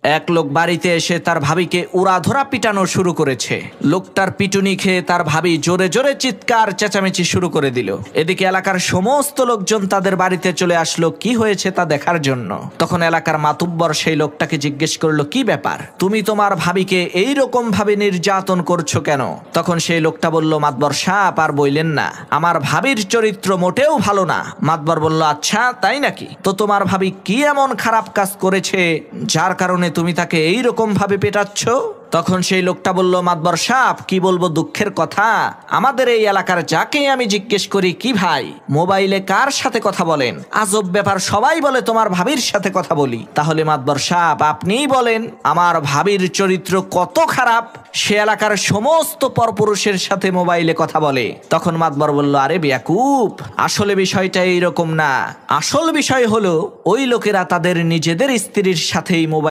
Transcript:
এক লোক বাড়িতে এসে তার ভাবিকে উড়াধরা পিটানো শুরু করেছে। লোকটার পিটুনি খেয়ে তার ভাবি জোরে জোরে চিৎকার চেঁচামেচি শুরু করে দিল। এদিকে এলাকার সমস্ত লোকজন তাদের বাড়িতে চলে আসলো কি হয়েছে তা দেখার জন্য। তখন এলাকার মাতুব্বর সেই লোকটাকে জিজ্ঞেস করলো, কি ব্যাপার, তুমি তোমার ভাবিকে এইরকম ভাবে নির্যাতন করছো কেন? তখন সেই লোকটা বলল, মাতবর সাহেব আর বইলেন না, আমার ভাবির চরিত্র মোটেও ভালো না। মাতবর বলল, আচ্ছা তাই নাকি? তো তোমার ভাবি কি এমন খারাপ কাজ করেছে যার কারণে তুমি তাকে এইরকম ভাবে পেটাচ্ছ? তখন সেই লোকটা বলল, মাতবর সাহেব কি বলবো দুঃখের কথা, আমাদের এই এলাকার যাকে আমি জিজ্ঞেস করি, কি ভাই মোবাইলে কার সাথে কথা বলেন, আজব ব্যাপার, সবাই বলে তোমার ভাবির সাথে কথা বলি। তাহলে মাতবর সাহেব আপনিই বলেন আমার ভাবির চরিত্র কত খারাপ, সে এলাকার সমস্ত পরপুরুষের সাথে মোবাইলে কথা বলে। তখন মাতবর বলল, আরে বেয়াকুব, আসলে বিষয়টা এইরকম না। আসল বিষয় হলো ওই লোকেরা তাদের নিজেদের স্ত্রীর সাথেই মোবাইল